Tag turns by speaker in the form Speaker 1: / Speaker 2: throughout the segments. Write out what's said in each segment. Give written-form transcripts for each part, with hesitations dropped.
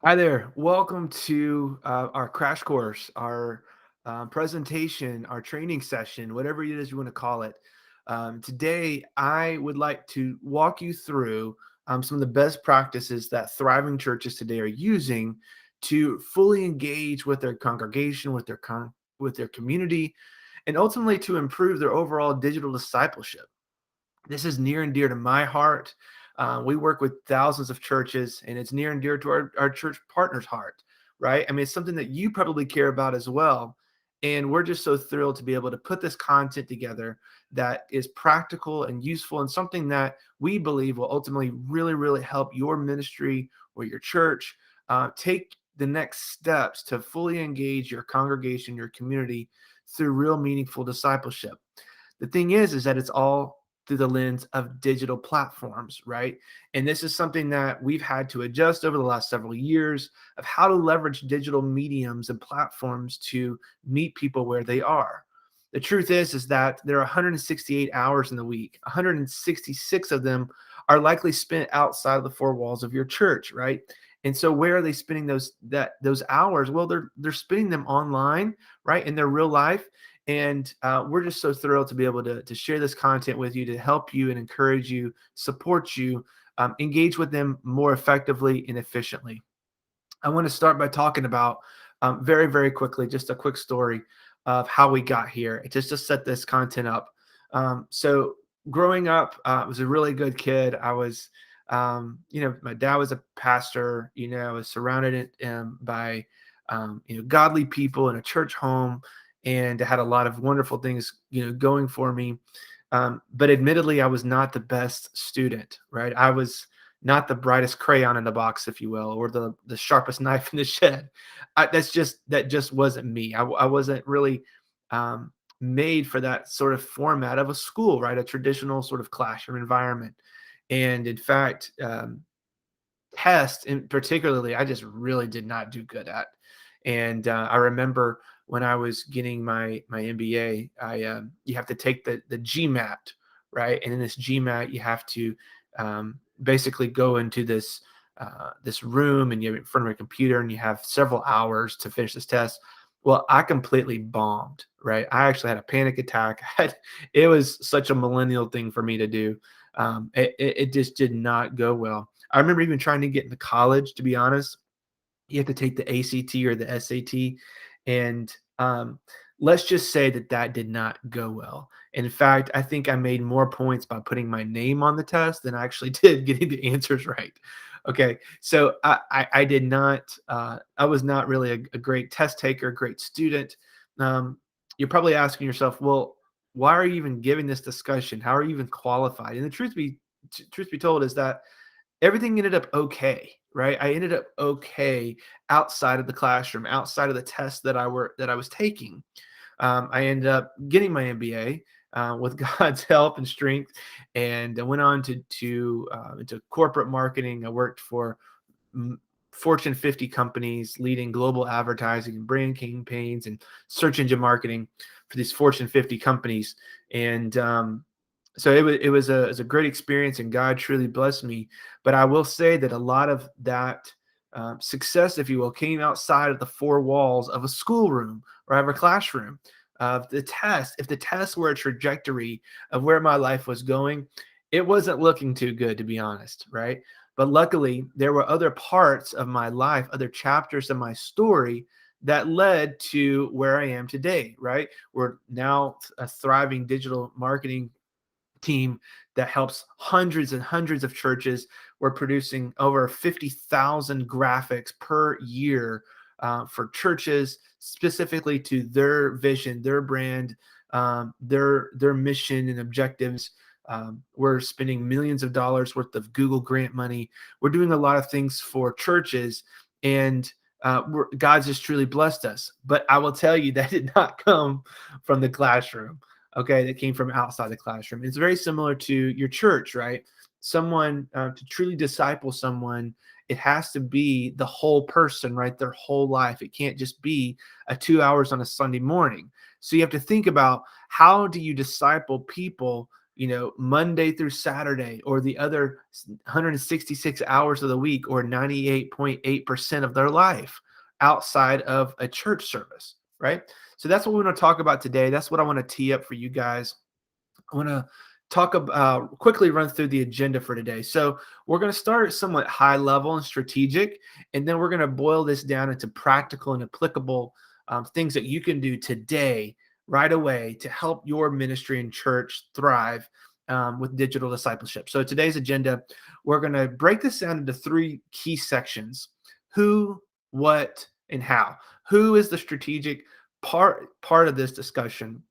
Speaker 1: Hi there. Welcome to our crash course, our presentation, our training session, whatever it is you want to call it. Today, I would like to walk you through some of the best practices that thriving churches today are using to fully engage with their congregation, with their community, and ultimately to improve their overall digital discipleship. This is near and dear to my heart. We work with thousands of churches, and it's near and dear to our church partners' heart, right? I mean, it's something that you probably care about as well. And we're just so thrilled to be able to put this content together that is practical and useful and something that we believe will ultimately really, really help your ministry or your church take the next steps to fully engage your congregation, your community through real meaningful discipleship. The thing is that it's all through the lens of digital platforms, right? And this is something that we've had to adjust over the last several years of how to leverage digital mediums and platforms to meet people where they are. The truth is that there are 168 hours in the week. 166 of them are likely spent outside of the four walls of your church, right? And so where are they spending those hours? Well, they're spending them online, right, in their real life. And we're just so thrilled to be able to share this content with you to help you and encourage you, support you, engage with them more effectively and efficiently. I want to start by talking about very, very quickly, just a quick story of how we got here, just to set this content up. So, growing up, I was a really good kid. I was, my dad was a pastor. I was surrounded by, godly people in a church home, and I had a lot of wonderful things, going for me. But admittedly, I was not the best student, right? I was not the brightest crayon in the box, if you will, or the sharpest knife in the shed. That just wasn't me. I wasn't really made for that sort of format of a school, right? A traditional sort of classroom environment. And in fact, tests in particularly, I just really did not do good at. And I remember when I was getting my MBA, you have to take the GMAT, right? And in this GMAT, you have to basically go into this room, and you're in front of a computer, and you have several hours to finish this test. Well, I completely bombed, right? I actually had a panic attack. It was such a millennial thing for me to do. It just did not go well. I remember even trying to get into college, to be honest. You have to take the ACT or the SAT. And let's just say that did not go well. In fact, I think I made more points by putting my name on the test than I actually did getting the answers right. Okay, so I did not, I was not really a great test taker, great student. You're probably asking yourself, well, why are you even giving this discussion? How are you even qualified? And the truth be told is that everything ended up okay, right? I ended up okay outside of the classroom, outside of the tests that I was taking. I ended up getting my MBA with God's help and strength, and I went on to into corporate marketing. I worked for mm, Fortune 50 companies, leading global advertising and brand campaigns and search engine marketing for these Fortune 50 companies. And so it was a great experience, and God truly blessed me. But I will say that a lot of that success, if you will, came outside of the four walls of a schoolroom or of a classroom. If the test were a trajectory of where my life was going, it wasn't looking too good, to be honest, right? But luckily, there were other parts of my life, other chapters of my story that led to where I am today, right? We're now a thriving digital marketing team that helps hundreds and hundreds of churches. We're producing over 50,000 graphics per year for churches, specifically to their vision, their brand, their mission and objectives. We're spending millions of dollars worth of Google grant money. We're doing a lot of things for churches, and God's just truly blessed us. But I will tell you that did not come from the classroom. Okay, that came from outside the classroom. It's very similar to your church, right? Someone to truly disciple someone, it has to be the whole person, right? Their whole life. It can't just be a 2 hours on a Sunday morning. So you have to think about, how do you disciple people Monday through Saturday, or the other 166 hours of the week, or 98.8% of their life outside of a church service, right? So that's what we want to talk about today. That's what I want to tee up for you guys. I want to talk about quickly run through the agenda for today. So we're going to start somewhat high level and strategic, and then we're going to boil this down into practical and applicable things that you can do today, right away, to help your ministry and church thrive with digital discipleship. So today's agenda, we're going to break this down into three key sections: who, what, and how. Who is the strategic part of this discussion?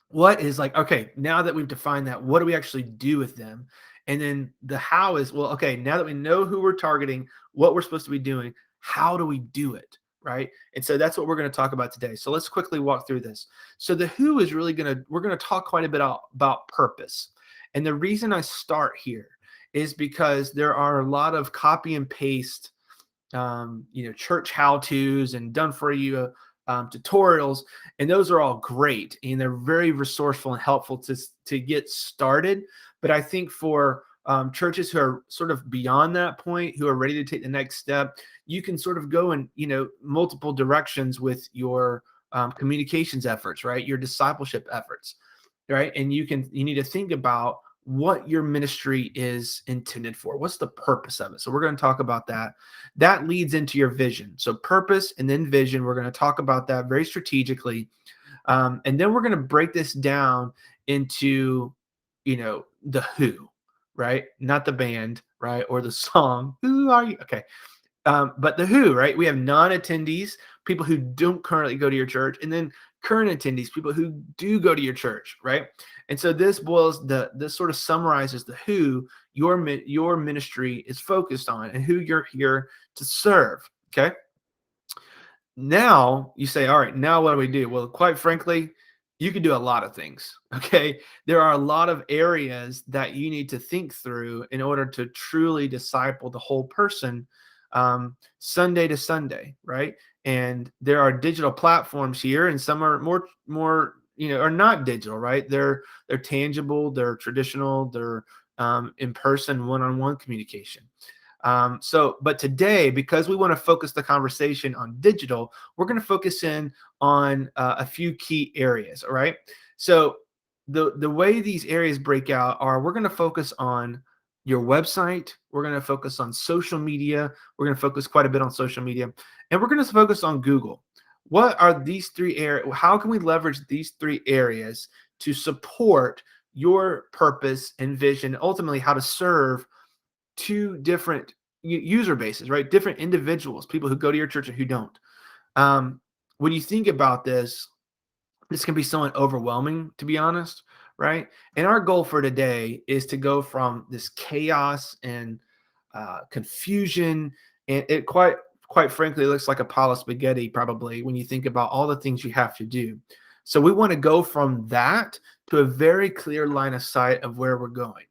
Speaker 1: What is like, okay, now that we've defined that, what do we actually do with them? And then the how is, well, okay, now that we know who we're targeting, what we're supposed to be doing, how do we do it? Right. And so that's what we're going to talk about today. So let's quickly walk through this. So the who is really we're going to talk quite a bit about purpose. And the reason I start here is because there are a lot of copy and paste church how-tos and done for you tutorials, and those are all great and they're very resourceful and helpful to get started. But I think for churches who are sort of beyond that point, who are ready to take the next step, you can sort of go in multiple directions with your communications efforts, right? Your discipleship efforts, right? And you need to think about what your ministry is intended for. What's the purpose of it? So we're going to talk about that. That leads into your vision. So purpose and then vision, we're going to talk about that very strategically. And then we're going to break this down into, the who, right? Not the band, right? Or the song. Who are you? Okay. But the who, right? We have non-attendees, people who don't currently go to your church, and then current attendees, people who do go to your church, right? And so this sort of summarizes the who your ministry is focused on and who you're here to serve. Okay. Now you say, all right, now what do we do? Well, quite frankly, you can do a lot of things. Okay. There are a lot of areas that you need to think through in order to truly disciple the whole person, Sunday to Sunday, right? And there are digital platforms here, and some are more, are not digital, right? They're tangible, they're traditional, they're in person, one-on-one communication. But today, because we want to focus the conversation on digital, we're going to focus in on a few key areas. All right. So the way these areas break out are, we're going to focus on your website. We're going to focus on social media. We're going to focus quite a bit on social media, and we're going to focus on Google. What are these three areas? How can we leverage these three areas to support your purpose and vision, ultimately how to serve two different user bases, right? Different individuals, people who go to your church and who don't. When you think about this can be somewhat overwhelming, to be honest, right? And our goal for today is to go from this chaos and confusion, and it quite frankly looks like a pile of spaghetti probably when you think about all the things you have to do. So we want to go from that to a very clear line of sight of where we're going.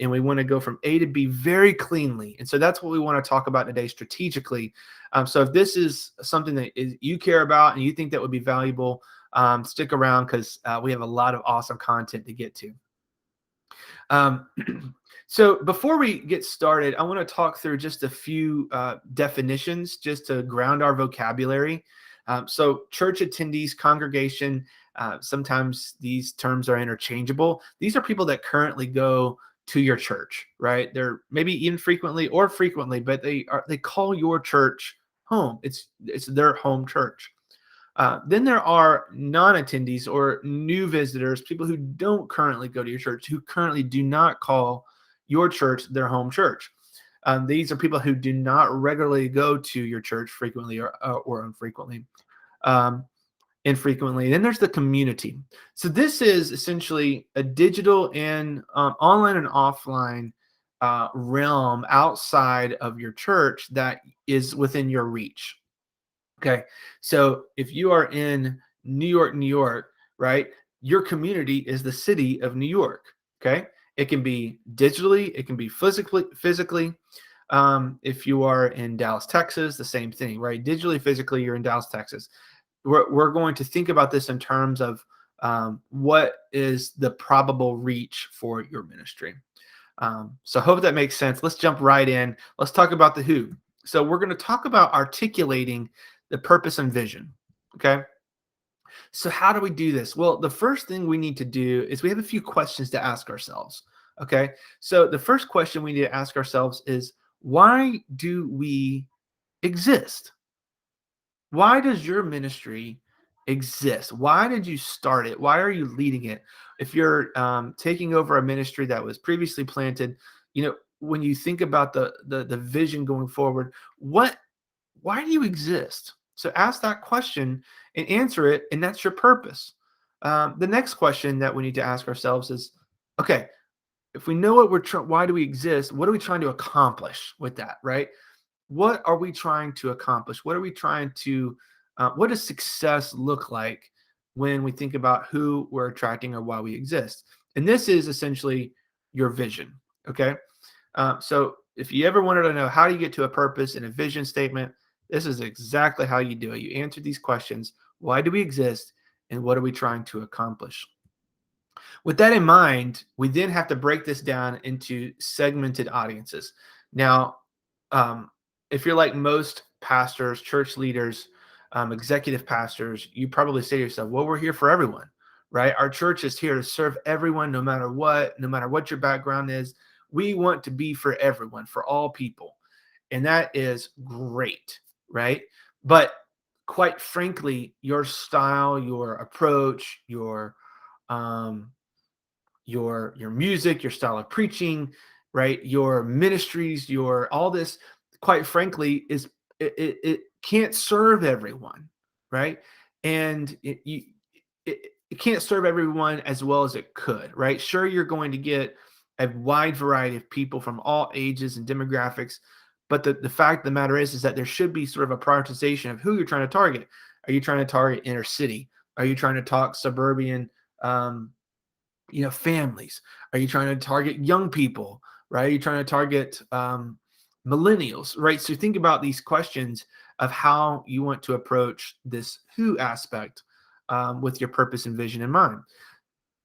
Speaker 1: And we want to go from A to B very cleanly. And so that's what we want to talk about today strategically. So if this is something that you care about and you think that would be valuable, stick around, because we have a lot of awesome content to get to. So before we get started, I want to talk through just a few definitions just to ground our vocabulary. So church attendees, congregation, sometimes these terms are interchangeable. These are people that currently go to your church, right? They're maybe infrequently or frequently, but they call your church home. It's their home church. Then there are non-attendees or new visitors, people who don't currently go to your church, who currently do not call your church their home church. These are people who do not regularly go to your church frequently or infrequently. Infrequently. Then there's the community. So this is essentially a digital and online and offline realm outside of your church that is within your reach. Okay. So if you are in New York, right, your community is the city of New York. Okay. It can be digitally, it can be physically. If you are in Dallas, Texas, the same thing, right? Digitally, physically, you're in Dallas, Texas. We're going to think about this in terms of what is the probable reach for your ministry. So I hope that makes sense. Let's jump right in. Let's talk about the who. So we're going to talk about articulating the purpose and vision. Okay. So how do we do this? Well, the first thing we need to do is we have a few questions to ask ourselves. Okay. So the first question we need to ask ourselves is, why do we exist? Why does your ministry exist? Why did you start it? Why are you leading it? If you're taking over a ministry that was previously planted, when you think about the vision going forward, why do you exist? So ask that question and answer it, and that's your purpose. The next question that we need to ask ourselves is, okay, if we know what why do we exist? What are we trying to accomplish with that, right? What are we trying to accomplish? What are we trying to, what does success look like when we think about who we're attracting or why we exist? And this is essentially your vision. Okay. So if you ever wanted to know how do you get to a purpose and a vision statement, this is exactly how you do it. You answer these questions. Why do we exist? And what are we trying to accomplish? With that in mind, we then have to break this down into segmented audiences. Now, um, if you're like most pastors, church leaders, executive pastors, you probably say to yourself, well, we're here for everyone, right? Our church is here to serve everyone, no matter what your background is. We want to be for everyone, for all people. And that is great, right? But quite frankly, your style, your approach, um, your music, your style of preaching, right? Your ministries, your all this, quite frankly, is it can't serve everyone, right? And it can't serve everyone as well as it could, right? Sure, you're going to get a wide variety of people from all ages and demographics, but the fact of the matter is that there should be sort of a prioritization of who you're trying to target. Are you trying to target inner city? Are you trying to talk suburban um, families? Are you trying to target young people, right? Are you trying to target millennials, right? So think about these questions of how you want to approach this who aspect with your purpose and vision in mind.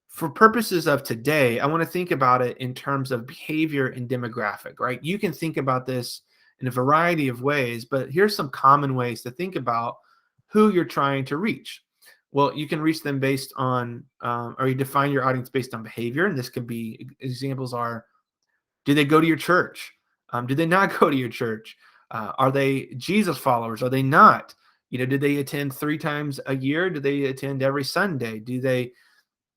Speaker 1: For purposes of today, I want to think about it in terms of behavior and demographic, right? You can think about this in a variety of ways, but here's some common ways to think about who you're trying to reach. Well, you can reach them based on, or you define your audience based on behavior. And this could be examples are, do they go to your church? Do they not go to your church? Are they Jesus followers? Are they not? Do they attend 3 times a year? Do they attend every Sunday? Do they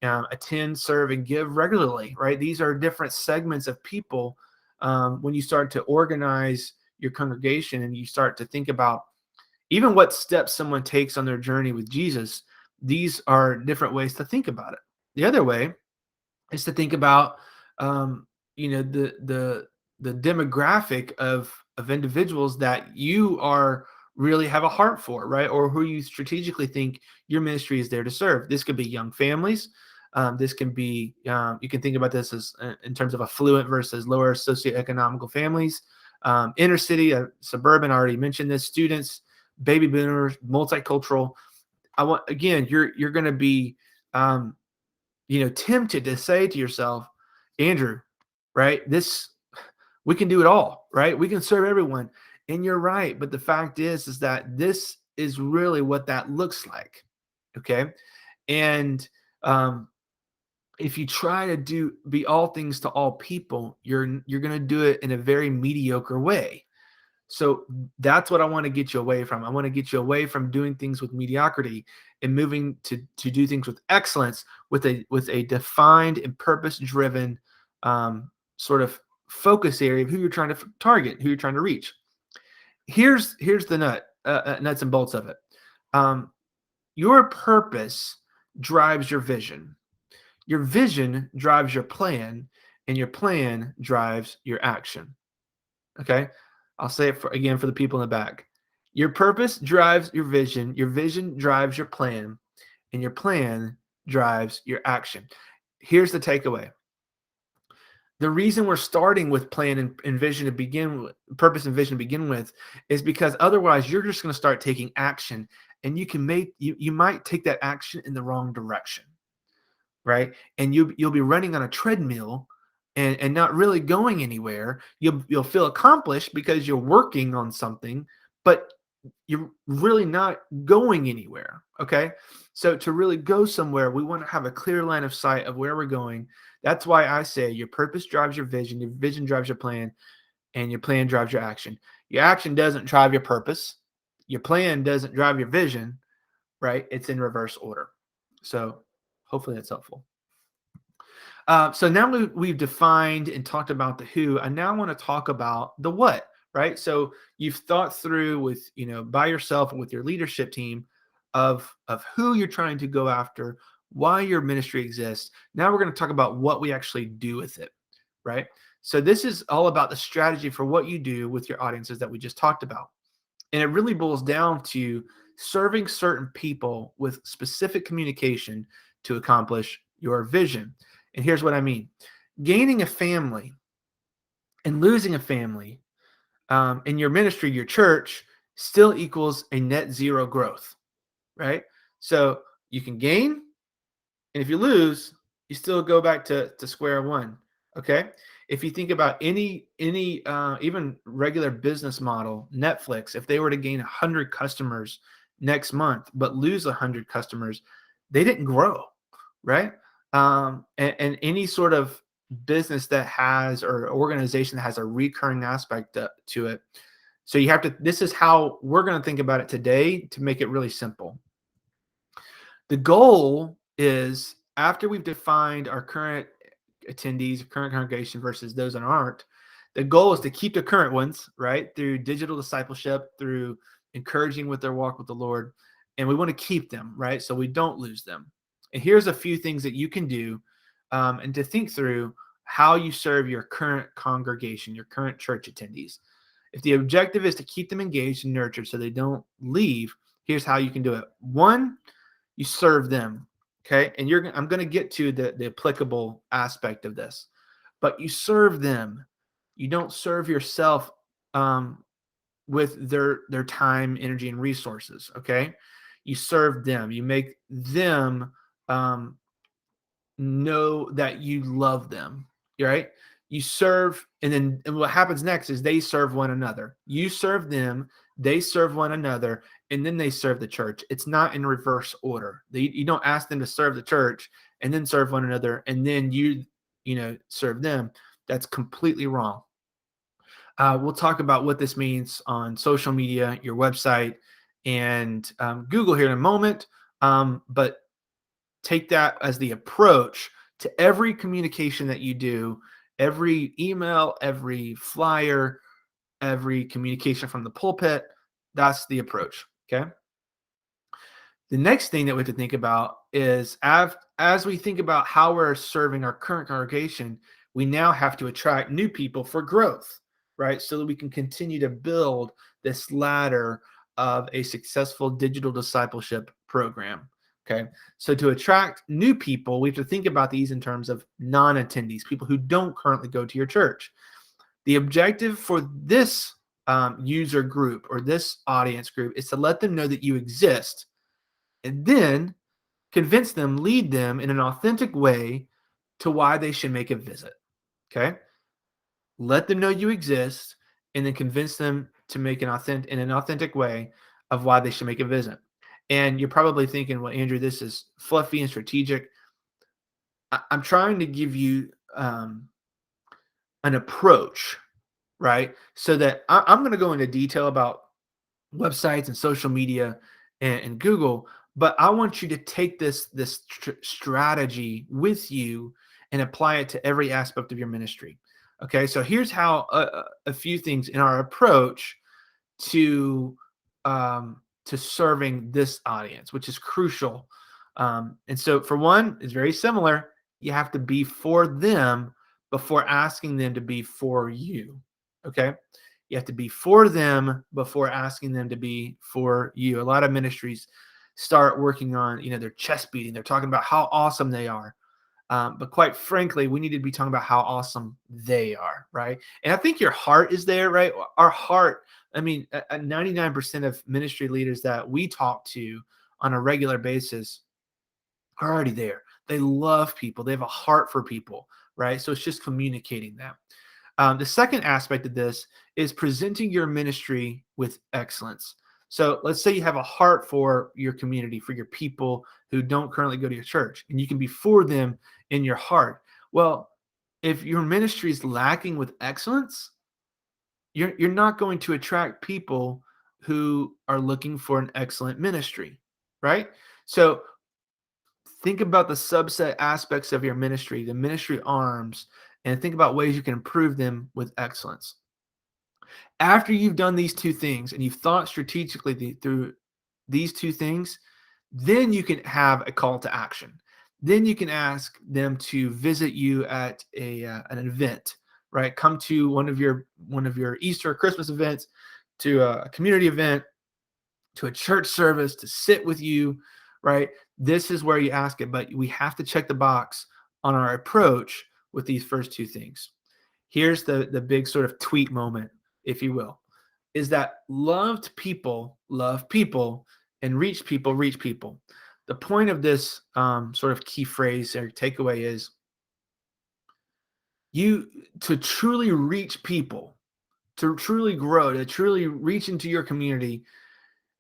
Speaker 1: attend, serve, and give regularly, right? These are different segments of people. When you start to organize your congregation and you start to think about even what steps someone takes on their journey with Jesus, these are different ways to think about it. The other way is to think about, um, the demographic of individuals that you are really have a heart for, right? Or who you strategically think your ministry is there to serve. This could be young families. This can be, you can think about this as in terms of affluent versus lower socioeconomical families, inner city, suburban. I already mentioned this. Students, baby boomers, multicultural. I want again, you're going to be, tempted to say to yourself, Andrew, right? We can do it all, right? We can serve everyone, and you're right. But the fact is that this is really what that looks like, okay? And if you try to be all things to all people, you're going to do it in a very mediocre way. So that's what I want to get you away from. I want to get you away from doing things with mediocrity and moving to do things with excellence, with a defined and purpose driven sort of focus area of who you're trying to target, who you're trying to reach. Here's the nuts and bolts of it. Your purpose drives your vision. Your vision drives your plan, and your plan drives your action. Okay. I'll say it again for the people in the back. Your purpose drives your vision drives your plan, and your plan drives your action. Here's the takeaway. The reason we're starting with plan and vision to begin with, purpose and vision to begin with, is because otherwise you're just going to start taking action, and you might take that action in the wrong direction. right? And you'll be running on a treadmill and not really going anywhere. You'll feel accomplished because you're working on something, but you're really not going anywhere. Okay. So to really go somewhere, we want to have a clear line of sight of where we're going. That's why I say your purpose drives your vision drives your plan, and your plan drives your action. Your action doesn't drive your purpose. Your plan doesn't drive your vision, right? It's in reverse order. So hopefully that's helpful. So now we've defined and talked about the who. I now want to talk about the what, right? So you've thought through with, by yourself and with your leadership team of who you're trying to go after, why your ministry exists. Now we're going to talk about what we actually do with it, right? So this is all about the strategy for what you do with your audiences that we just talked about. And it really boils down to serving certain people with specific communication to accomplish your vision. And here's what I mean: gaining a family and losing a family in your ministry, your church, still equals a net zero growth, right? So you can gain, and if you lose, you still go back to square one. Okay. If you think about any even regular business model, Netflix, if they were to gain 100 customers next month but lose 100 customers, they didn't grow, right? And any sort of business that has, or organization that has a recurring aspect to it. So you have to. This is how we're going to think about it today to make it really simple. The goal is, after we've defined our current attendees, current congregation versus those that aren't, the goal is to keep the current ones, right? Through digital discipleship, through encouraging with their walk with the Lord. And we want to keep them, right? So we don't lose them. And here's a few things that you can do and to think through how you serve your current congregation, your current church attendees. If the objective is to keep them engaged and nurtured so they don't leave, here's how you can do it. One, you serve them. Okay. And I'm going to get to the applicable aspect of this, but you serve them. You don't serve yourself with their time, energy, and resources. Okay. You serve them. You make them know that you love them. Right. You serve, and what happens next is they serve one another. You serve them, they serve one another, and then they serve the church. It's not in reverse order. You don't ask them to serve the church and then serve one another, and then you serve them. That's completely wrong. We'll talk about what this means on social media, your website, and Google here in a moment. But take that as the approach to every communication that you do, every email, every flyer, every communication from the pulpit. That's the approach. Okay. The next thing that we have to think about is, as we think about how we're serving our current congregation, we now have to attract new people for growth, right? So that we can continue to build this ladder of a successful digital discipleship program. Okay. So to attract new people, we have to think about these in terms of non-attendees, people who don't currently go to your church. The objective for this user group or this audience group is to let them know that you exist, and then convince them, lead them in an authentic way to why they should make a visit. Okay. Let them know you exist, and then convince them to make in an authentic way of why they should make a visit. And you're probably thinking, well, Andrew, this is fluffy and strategic. I'm trying to give you an approach, right? So that I'm going to go into detail about websites and social media and Google, but I want you to take this strategy with you and apply it to every aspect of your ministry. Okay, so here's how a few things in our approach to serving this audience, which is crucial. And so, for one, it's very similar. You have to be for them before asking them to be for you. Okay. You have to be for them before asking them to be for you. A lot of ministries start working on, their chest beating. They're talking about how awesome they are. But quite frankly, we need to be talking about how awesome they are, right? And I think your heart is there, right? Our heart, 99% of ministry leaders that we talk to on a regular basis are already there. They love people. They have a heart for people, right? So it's just communicating that. The second aspect of this is presenting your ministry with excellence. So let's say you have a heart for your community, for your people who don't currently go to your church, and you can be for them in your heart. Well, if your ministry is lacking with excellence, you're not going to attract people who are looking for an excellent ministry, right? So think about the subset aspects of your ministry, the ministry arms, and think about ways you can improve them with excellence. After you've done these two things and you've thought strategically through these two things, then you can have a call to action. Then you can ask them to visit you at an event, right? Come to one of your Easter or Christmas events, to a community event, to a church service, to sit with you, right? This is where you ask it, but we have to check the box on our approach with these first two things. Here's the big sort of tweet moment, if you will, is that loved people love people and reach people. The point of this sort of key phrase or takeaway is you to truly reach people, to truly grow, to truly reach into your community.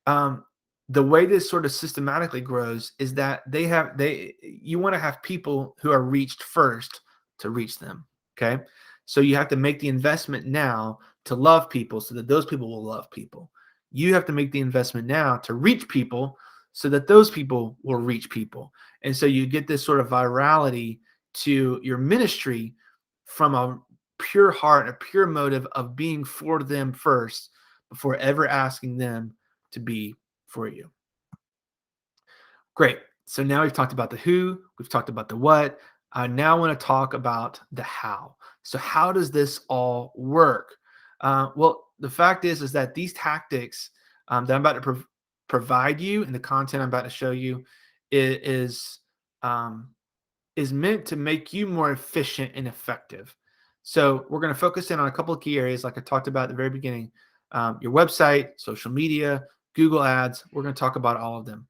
Speaker 1: um, the way this sort of systematically grows is that you want to have people who are reached first to reach them. Okay. So you have to make the investment now to love people so that those people will love people. You have to make the investment now to reach people so that those people will reach people. And so you get this sort of virality to your ministry from a pure heart, a pure motive of being for them first before ever asking them to be for you. Great. So now we've talked about the who, we've talked about the what. I now want to talk about the how. So how does this all work? Well, the fact is that these tactics that I'm about to provide you and the content I'm about to show you is um, is meant to make you more efficient and effective. So we're going to focus in on a couple of key areas, like I talked about at the very beginning: your website, social media, Google Ads. We're going to talk about all of them.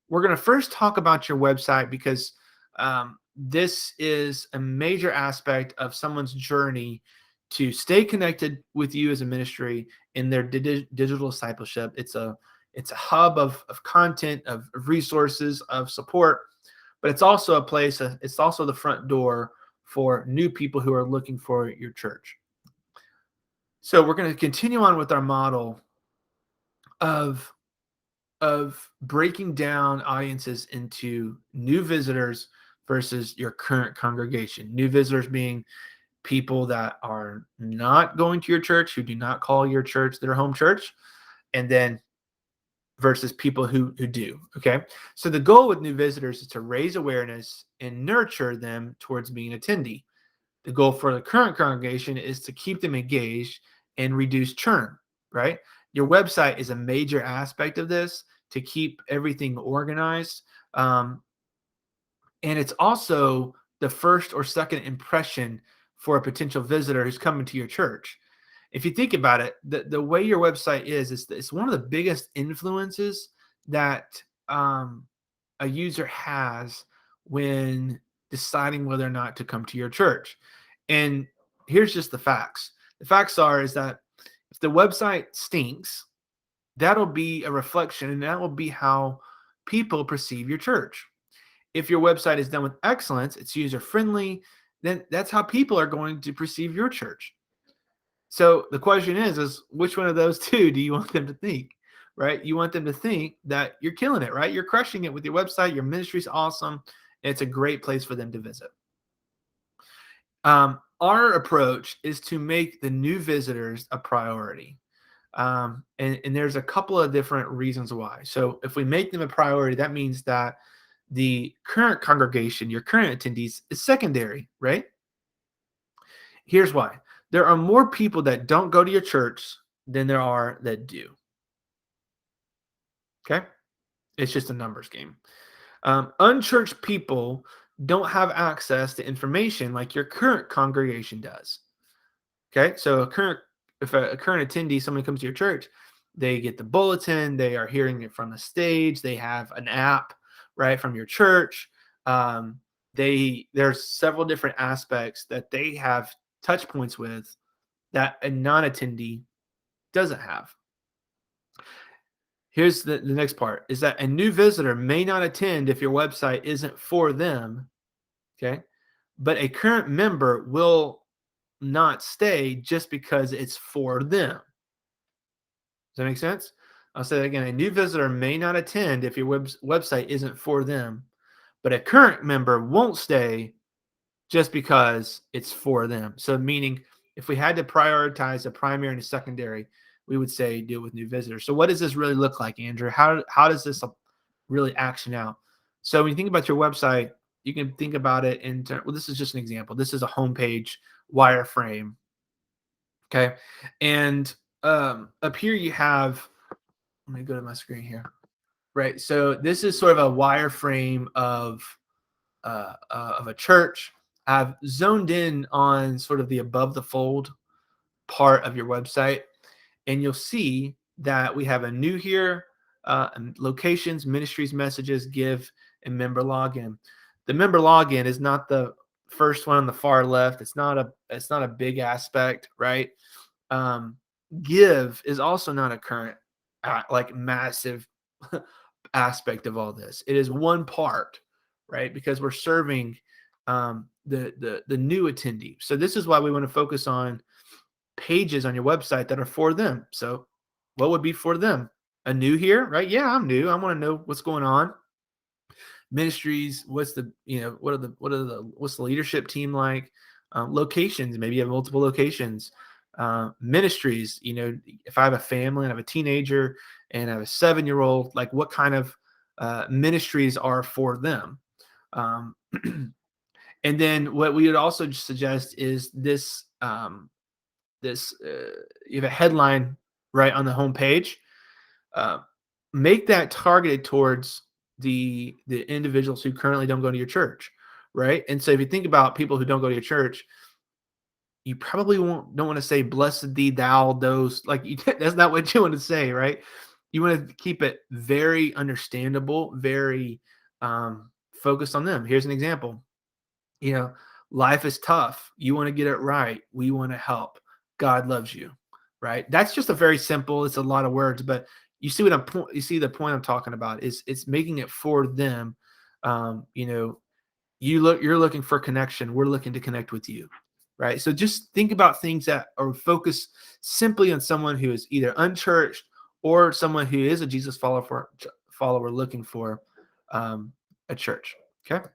Speaker 1: We're going to first talk about your website because this is a major aspect of someone's journey to stay connected with you as a ministry in their digital discipleship. It's a hub of content, of resources, of support, but it's also a place, it's also the front door for new people who are looking for your church. So we're going to continue on with our model of breaking down audiences into new visitors versus your current congregation. New visitors being people that are not going to your church, who do not call your church their home church, and then versus people who do. Okay. So the goal with new visitors is to raise awareness and nurture them towards being an attendee. The goal for the current congregation is to keep them engaged and reduce churn, right? Your website is a major aspect of this to keep everything organized. And it's also the first or second impression for a potential visitor who's coming to your church. If you think about it, the way your website is, it's one of the biggest influences that a user has when deciding whether or not to come to your church. And here's just the facts. The facts are is that if the website stinks, that'll be a reflection and that will be how people perceive your church. If your website is done with excellence, it's user friendly, then that's how people are going to perceive your church. So the question is which one of those two do you want them to think, right? You want them to think that you're killing it, right? You're crushing it with your website. Your ministry's awesome. It's a great place for them to visit. Our approach is to make the new visitors a priority. And there's a couple of different reasons why. So if we make them a priority, that means that the current congregation, your current attendees, is secondary, right? Here's why. There are more people that don't go to your church than there are that do. Okay? It's just a numbers game. Unchurched people don't have access to information like your current congregation does. Okay? So if a current attendee, somebody comes to your church, they get the bulletin, they are hearing it from the stage, they have an app, right, from your church. there's several different aspects that they have touch points with that a non-attendee doesn't have. Here's the next part is that a new visitor may not attend if your website isn't for them. Okay. But a current member will not stay just because it's for them. Does that make sense? I'll say that again. A new visitor may not attend if your website isn't for them, but a current member won't stay just because it's for them. So, meaning if we had to prioritize a primary and a secondary, we would say deal with new visitors. So, what does this really look like, Andrew? How does this really action out? So, when you think about your website, you can think about it in well, this is just an example. This is a homepage wireframe. Okay. And up here you have, let me go to my screen here. Right. So this is sort of a wireframe of a church. I've zoned in on sort of the above the fold part of your website, and you'll see that we have a new here, locations, ministries, messages, give, and member login. The member login is not the first one on the far left. It's not a big aspect, right? Um, give is also not a current like massive aspect of all this. It is one part, right? Because we're serving the new attendee. So this is why we want to focus on pages on your website that are for them. So what would be for them? A new here, right? Yeah, I'm new. I want to know what's going on. Ministries, what's the what's the leadership team like? Locations, maybe you have multiple locations. Ministries, if I have a family and I have a teenager and I have a 7-year-old, like what kind of ministries are for them? And then what we would also suggest is this you have a headline right on the homepage. Uh, make that targeted towards the individuals who currently don't go to your church, right? And so if you think about people who don't go to your church, you probably don't want to say blessed thee thou those, like that's not what you want to say, right? You want to keep it very understandable, very focused on them. Here's an example. Life is tough. You want to get it right. We want to help. God loves you, right? That's just a very simple, it's a lot of words, but you see the point I'm talking about is it's making it for them. um, you know you're looking for connection, we're looking to connect with you, right? So just think about things that are focused simply on someone who is either unchurched or someone who is a Jesus follower looking for a church. Okay.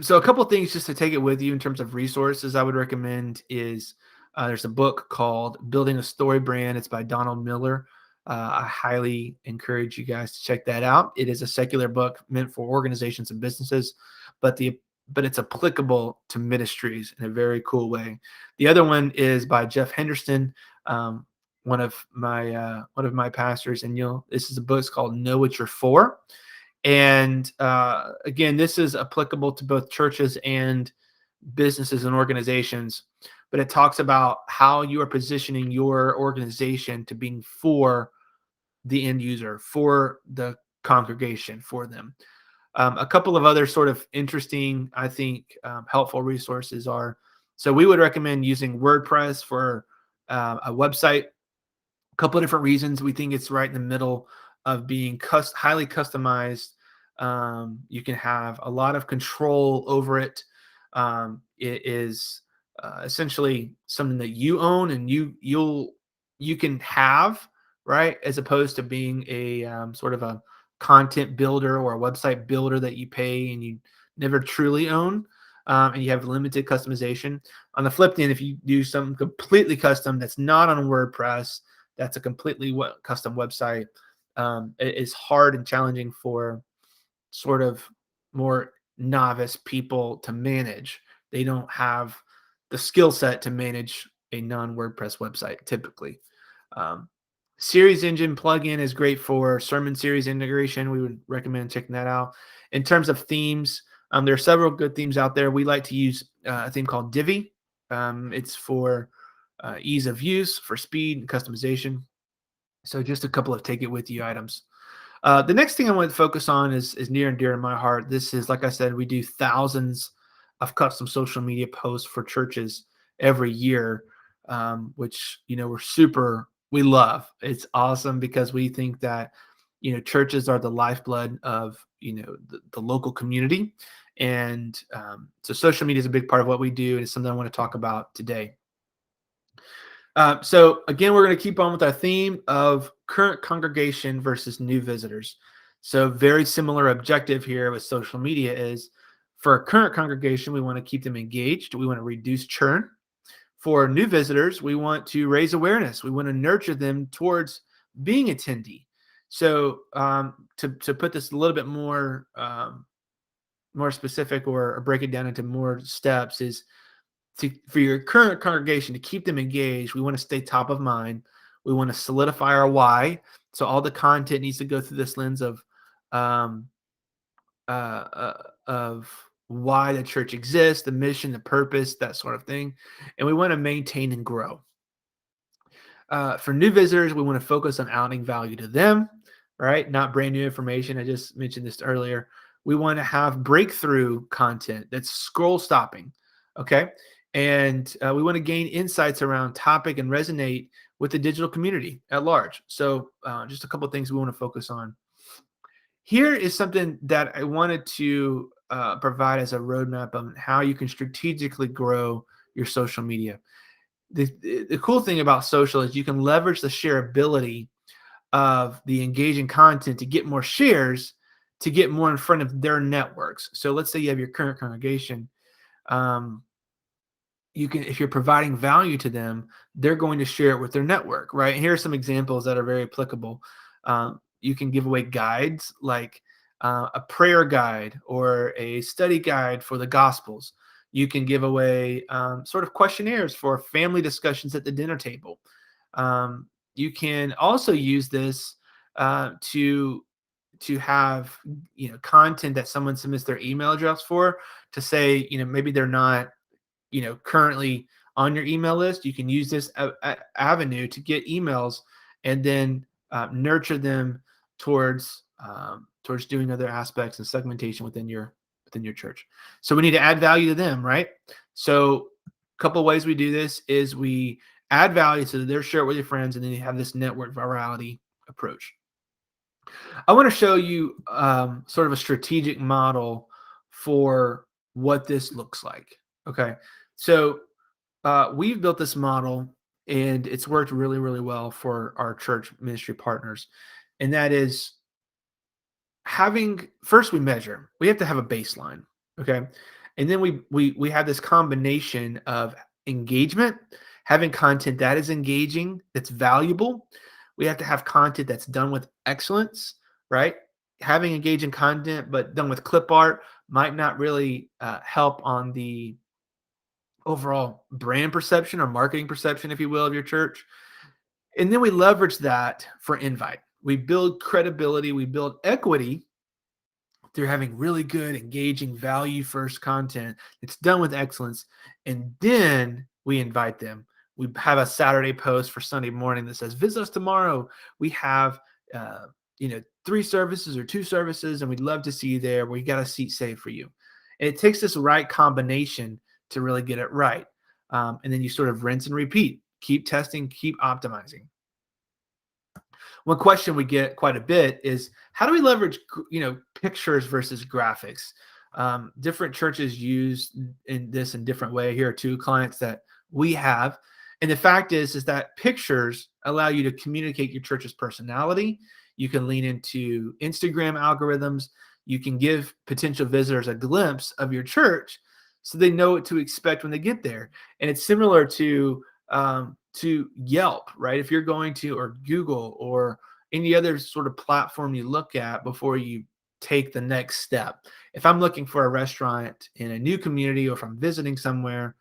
Speaker 1: So a couple of things just to take it with you in terms of resources I would recommend is there's a book called Building a Story Brand. It's by Donald Miller. I highly encourage you guys to check that out. It is a secular book meant for organizations and businesses, but it's applicable to ministries in a very cool way. The other one is by Jeff Henderson, one of my pastors, and this is a book called Know What You're For. And again, this is applicable to both churches and businesses and organizations, but it talks about how you are positioning your organization to being for the end user, for the congregation, for them. A couple of other sort of interesting, I think, helpful resources are, so we would recommend using WordPress for a website. A couple of different reasons. We think it's right in the middle of being highly customized. You can have a lot of control over it. It is essentially something that you own and you can have, right, as opposed to being a sort of a content builder or a website builder that you pay and you never truly own, and you have limited customization. On the flip end, if you do something completely custom that's not on WordPress, that's a completely custom website, it is hard and challenging for sort of more novice people to manage. They don't have the skill set to manage a non-WordPress website typically. Um, Series Engine plugin is great for sermon series integration. We would recommend checking that out. In terms of themes, there are several good themes out there. We like to use a theme called Divi. It's for ease of use, for speed and customization. So just a couple of take it with you items. The next thing I want to focus on is near and dear to my heart. This is, like I said, we do thousands of custom social media posts for churches every year, which we love. It's awesome because we think that churches are the lifeblood of the local community, and so social media is a big part of what we do, and it's something I want to talk about today. So again, we're going to keep on with our theme of current congregation versus new visitors. So very similar objective here with social media is for a current congregation, we want to keep them engaged. We want to reduce churn. For new visitors, we want to raise awareness. We want to nurture them towards being attendee. So to put this a little bit more specific, or break it down into more steps, is for your current congregation to keep them engaged. We want to stay top of mind. We want to solidify our why. So all the content needs to go through this lens um, of why the church exists, the mission, the purpose, that sort of thing. And we want to maintain and grow. For new visitors, we want to focus on adding value to them, right? Not brand new information. I just mentioned this earlier. We want to have breakthrough content that's scroll stopping, okay? And we want to gain insights around topic and resonate with the digital community at large. So just a couple of things we want to focus on. Here is something that I wanted to provide as a roadmap on how you can strategically grow your social media. The cool thing about social is you can leverage the shareability of the engaging content to get more shares, to get more in front of their networks. So let's say you have your current congregation. You can, if you're providing value to them, they're going to share it with their network, right? And here are some examples that are very applicable. You can give away guides like a prayer guide or a study guide for the Gospels. You can give away sort of questionnaires for family discussions at the dinner table. You can also use this to have content that someone submits their email address for, to say maybe they're not currently on your email list. You can use this avenue to get emails and then nurture them towards doing other aspects and segmentation within your church. So we need to add value to them, right? So a couple of ways we do this is we add value so that they're share it with your friends, and then you have this network virality approach. I want to show you sort of a strategic model for what this looks like. Okay. So we've built this model, and it's worked really, really well for our church ministry partners. And that is first we measure. We have to have a baseline. Okay. And then we have this combination of engagement, having content that is engaging, that's valuable. We have to have content that's done with excellence, right? Having engaging content, but done with clip art might not really help on the overall brand perception or marketing perception, if you will, of your church. And then we leverage that for invite. We build credibility, we build equity through having really good, engaging, value first content. It's done with excellence. And then we invite them. We have a Saturday post for Sunday morning that says, visit us tomorrow. We have, 3 services or 2 services, and we'd love to see you there. We got a seat saved for you. And it takes this right combination to really get it right. And then you sort of rinse and repeat, keep testing, keep optimizing. One question we get quite a bit is, how do we leverage, pictures versus graphics? Different churches use in different way. Here are 2 clients that we have. And the fact is that pictures allow you to communicate your church's personality. You can lean into Instagram algorithms. You can give potential visitors a glimpse of your church so they know what to expect when they get there. And it's similar to Yelp, right? If you're going to, or Google, or any other sort of platform you look at before you take the next step. If I'm looking for a restaurant in a new community, or if I'm visiting somewhere,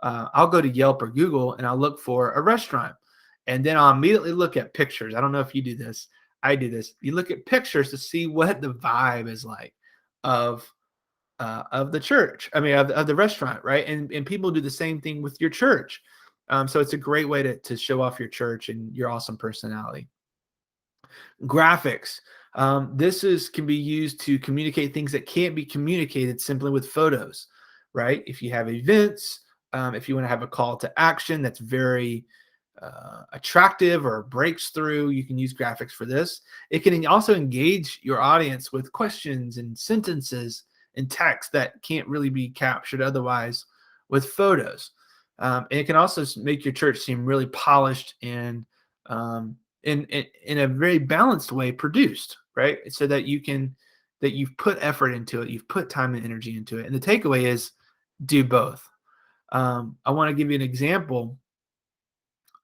Speaker 1: I'll go to Yelp or Google and I'll look for a restaurant. And then I'll immediately look at pictures. I don't know if you do this. I do this. You look at pictures to see what the vibe is like of the church. I mean, of the restaurant, right? And people do the same thing with your church. So it's a great way to show off your church and your awesome personality. Graphics. Can be used to communicate things that can't be communicated simply with photos, right? If you have events, if you want to have a call to action that's very attractive or breaks through, you can use graphics for this. It can also engage your audience with questions and sentences and text that can't really be captured otherwise with photos. And it can also make your church seem really polished and in a very balanced way produced, right? So that you've put effort into it, you've put time and energy into it. And the takeaway is do both. I want to give you an example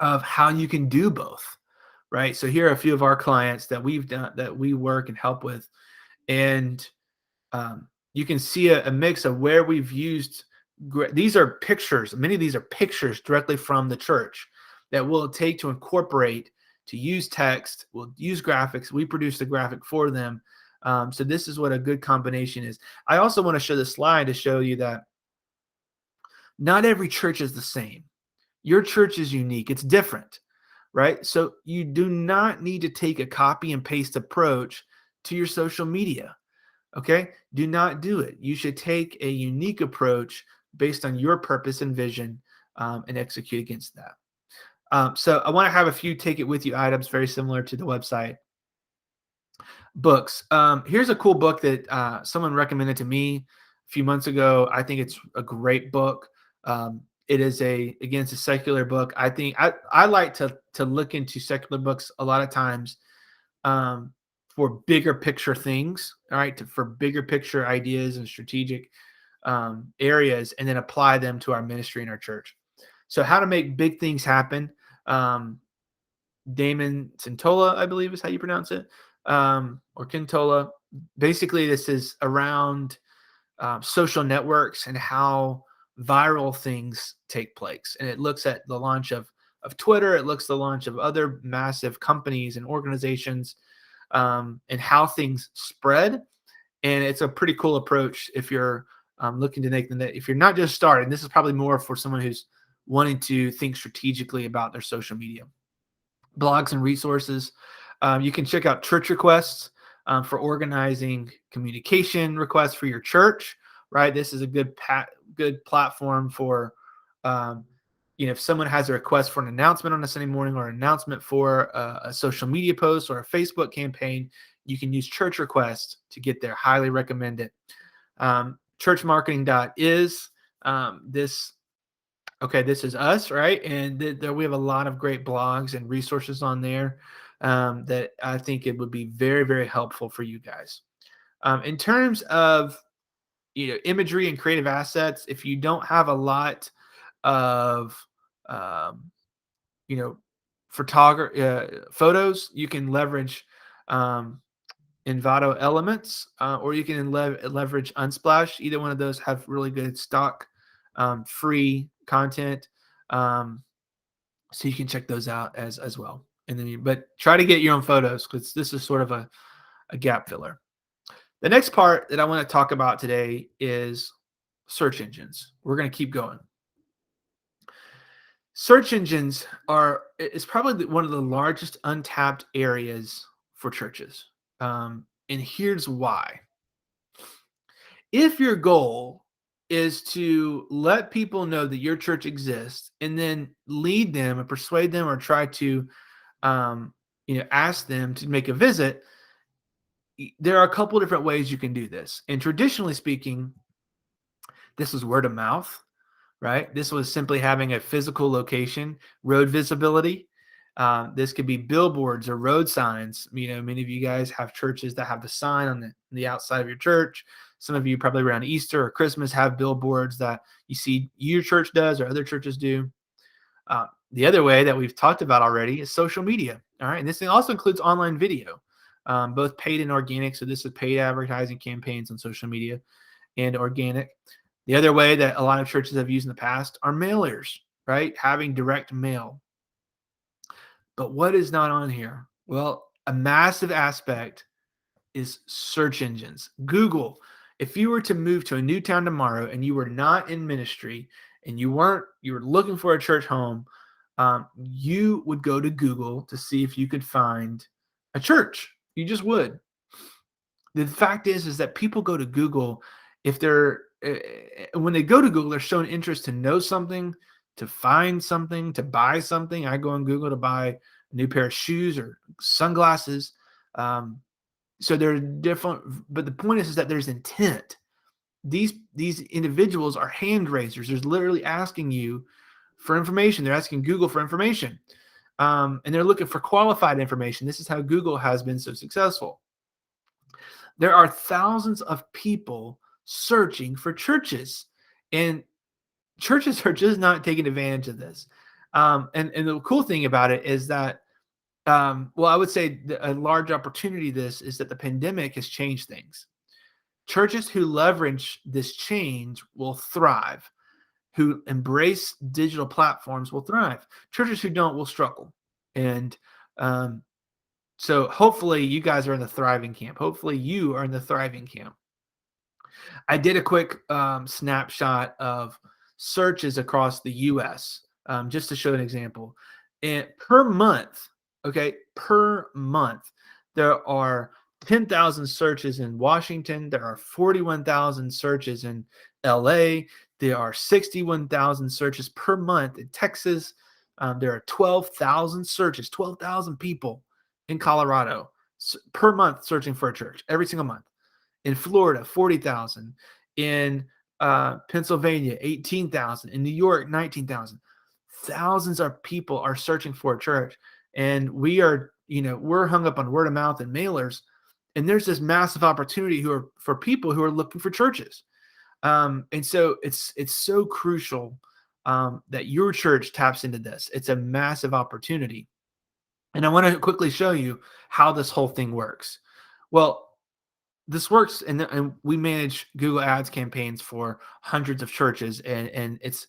Speaker 1: of how you can do both, right? So here are a few of our clients that we work and help with, and you can see a mix of where we've used. These are pictures. Many of these are pictures directly from the church that we'll take to incorporate to use text. We'll use graphics. We produce the graphic for them. So this is what a good combination is. I also want to show this slide to show you that not every church is the same. Your church is unique. It's different, right? So you do not need to take a copy and paste approach to your social media. Okay. Do not do it. You should take a unique approach based on your purpose and vision, and execute against that. So I want to have a few take it with you items very similar to the website. Books. Here's a cool book that someone recommended to me a few months ago. I think it's a great book. It is it's a secular book. I think I like to look into secular books a lot of times, for bigger picture things, all right, for bigger picture ideas and strategic areas, and then apply them to our ministry and our church. So how to make big things happen. Damon Centola, I believe is how you pronounce it, or Quintola. Basically, this is around social networks and how viral things take place. And it looks at the launch of Twitter. It looks at the launch of other massive companies and organizations, and how things spread. And it's a pretty cool approach if you're looking to make if you're not just starting. This is probably more for someone who's wanting to think strategically about their social media. Blogs and resources. You can check out church requests for organizing communication requests for your church, right? This is a good platform for, if someone has a request for an announcement on a Sunday morning or an announcement for a social media post or a Facebook campaign, you can use church requests to get there. Highly recommend it. Churchmarketing.is. This is us, right? And we have a lot of great blogs and resources on there that I think it would be very, very helpful for you guys. In terms of imagery and creative assets, if you don't have a lot of photos, you can leverage Envato Elements, or you can leverage Unsplash. Either one of those have really good stock free content, so you can check those out as well. And then, but try to get your own photos, because this is sort of a gap filler. The next part that I want to talk about today is search engines. We're going to keep going. Search engines is probably one of the largest untapped areas for churches. And here's why. If your goal is to let people know that your church exists and then lead them and persuade them or try to ask them to make a visit, there are a couple different ways you can do this. And traditionally speaking, this was word of mouth, right? This was simply having a physical location, road visibility. This could be billboards or road signs. Many of you guys have churches that have the sign on the outside of your church. Some of you probably around Easter or Christmas have billboards that you see your church does or other churches do. The other way that we've talked about already is social media. All right. And this thing also includes online video, both paid and organic. So this is paid advertising campaigns on social media and organic. The other way that a lot of churches have used in the past are mailers, right? Having direct mail. But what is not on here? Well, a massive aspect is search engines. Google. If you were to move to a new town tomorrow and you were not in ministry and you were looking for a church home, you would go to Google to see if you could find a church. You just would. the fact is that people go to Google if they're when they go to Google, they're showing interest to know something, to find something, to buy something. I go on Google to buy a new pair of shoes or sunglasses. Um, so they're different, but the point is that there's intent. These individuals are hand raisers. They're literally asking you for information. They're asking Google for information, and they're looking for qualified information. This is how Google has been so successful. There are thousands of people searching for churches, and churches are just not taking advantage of this. And the cool thing about it is that, well, I would say a large opportunity this is that the pandemic has changed things. Churches who leverage this change will thrive, who embrace digital platforms will thrive. Churches who don't will struggle. And um, so hopefully you guys are in the thriving camp. Hopefully you are in the thriving camp. I did a quick snapshot of searches across the US, just to show an example. And per month, okay, per month, there are 10,000 searches in Washington. There are 41,000 searches in LA. There are 61,000 searches per month in Texas. There are 12,000 searches, 12,000 people in Colorado per month searching for a church every single month. In Florida, 40,000. In Pennsylvania, 18,000. In New York, 19,000. Thousands of people are searching for a church. And we're hung up on word of mouth and mailers. And there's this massive opportunity for people who are looking for churches. And so it's so crucial that your church taps into this. It's a massive opportunity. And I want to quickly show you how this whole thing works. Well, this works, and we manage Google Ads campaigns for hundreds of churches, and it's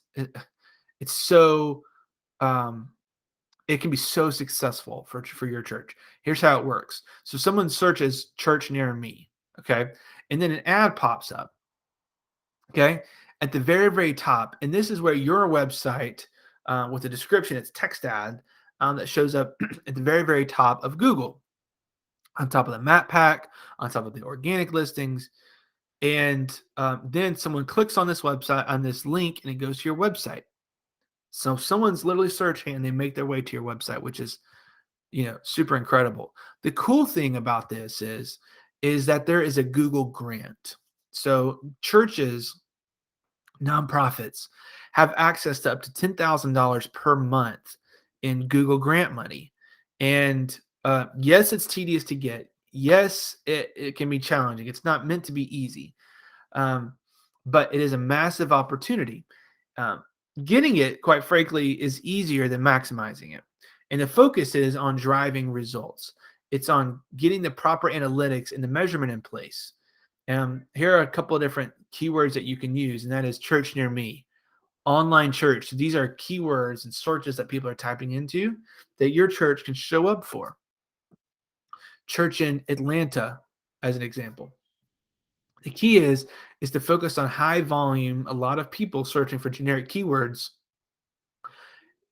Speaker 1: so it can be so successful for your church. Here's how it works. So someone searches church near me, okay, and then an ad pops up, okay, at the very, very top, and this is where your website with a description, it's text ad that shows up at the very, very top of Google, on top of the map pack, on top of the organic listings. And then someone clicks on this website, on this link, and it goes to your website. So someone's literally searching and they make their way to your website, which is, super incredible. The cool thing about this is that there is a Google grant. So churches, nonprofits have access to up to $10,000 per month in Google grant money. And yes, it's tedious to get. Yes, it can be challenging. It's not meant to be easy, but it is a massive opportunity. Getting it, quite frankly, is easier than maximizing it. And the focus is on driving results. It's on getting the proper analytics and the measurement in place. Here are a couple of different keywords that you can use, and that is church near me, online church. So these are keywords and searches that people are typing into that your church can show up for. Church in Atlanta, as an example. The key is to focus on high volume, a lot of people searching for generic keywords,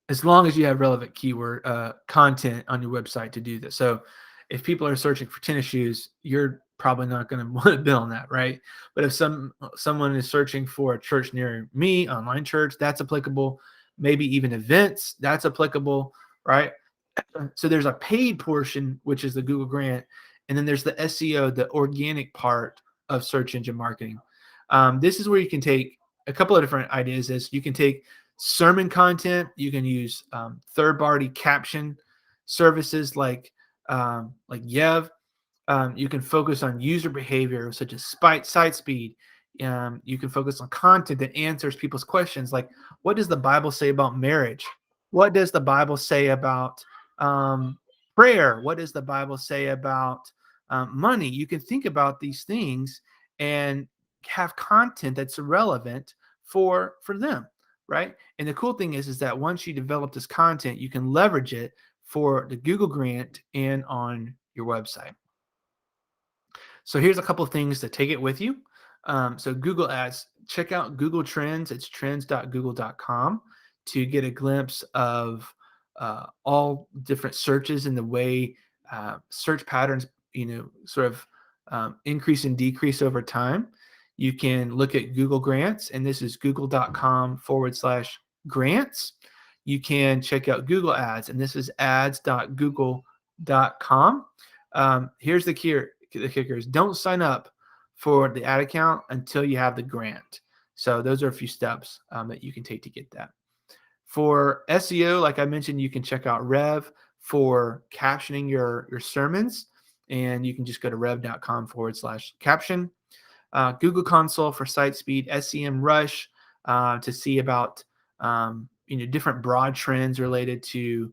Speaker 1: as long as you have relevant keyword content on your website to do this. So if people are searching for tennis shoes, you're probably not going to want to build on that, right? But if someone is searching for a church near me, online church, that's applicable. Maybe even events, that's applicable, right? So there's a paid portion, which is the Google grant, and then there's the SEO, the organic part of search engine marketing. This is where you can take a couple of different ideas. You can take sermon content, you can use third-party caption services like Yev. You can focus on user behavior such as site speed. You can focus on content that answers people's questions, like what does the Bible say about marriage? What does the Bible say about prayer? What does the Bible say about money? You can think about these things and have content that's relevant for them, right? And the cool thing is that once you develop this content, you can leverage it for the Google grant and on your website. So here's a couple of things to take it with you. So Google Ads, check out Google Trends. It's trends.google.com to get a glimpse of all different searches and the way search patterns, sort of increase and decrease over time. You can look at Google Grants, and this is google.com/grants. You can check out Google Ads, and this is ads.google.com. Here's the kickers. Don't sign up for the ad account until you have the grant. So those are a few steps that you can take to get that. For SEO, like I mentioned, you can check out Rev for captioning your sermons, and you can just go to rev.com/caption. Google Console for site speed, SEM Rush to see about different broad trends related to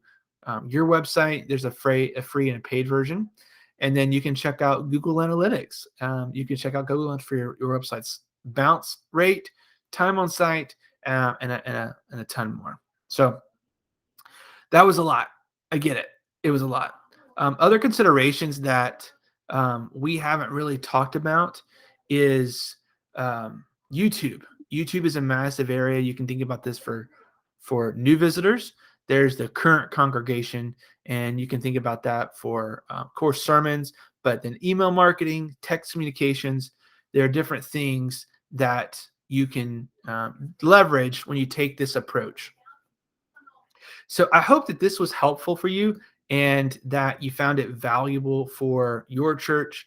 Speaker 1: your website. There's a free and a paid version, and then you can check out Google Analytics. You can check out Google Analytics for your website's bounce rate, time on site, and a ton more. So that was a lot. I get it. It was a lot. Other considerations that we haven't really talked about is YouTube. YouTube is a massive area. You can think about this for new visitors. There's the current congregation, and you can think about that for course sermons, but then email marketing, text communications. There are different things that you can leverage when you take this approach. So I hope that this was helpful for you and that you found it valuable for your church.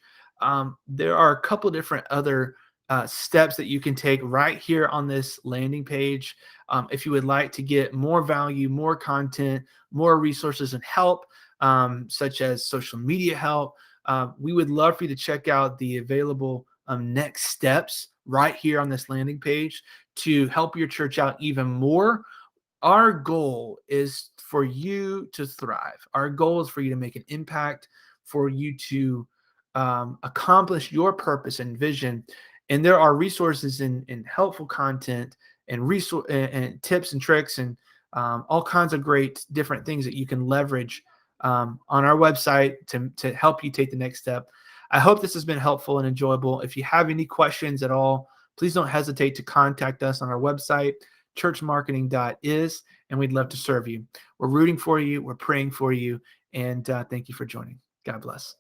Speaker 1: There are a couple different other steps that you can take right here on this landing page. If you would like to get more value, more content, more resources and help, such as social media help, we would love for you to check out the available next steps right here on this landing page to help your church out even more. Our goal is for you to thrive. Our goal is for you to make an impact, for you to accomplish your purpose and vision. And there are resources and helpful content and and tips and tricks and all kinds of great different things that you can leverage on our website to help you take the next step. I hope this has been helpful and enjoyable. If you have any questions at all, please don't hesitate to contact us on our website, churchmarketing.is, and we'd love to serve you. We're rooting for you. We're praying for you. And thank you for joining. God bless.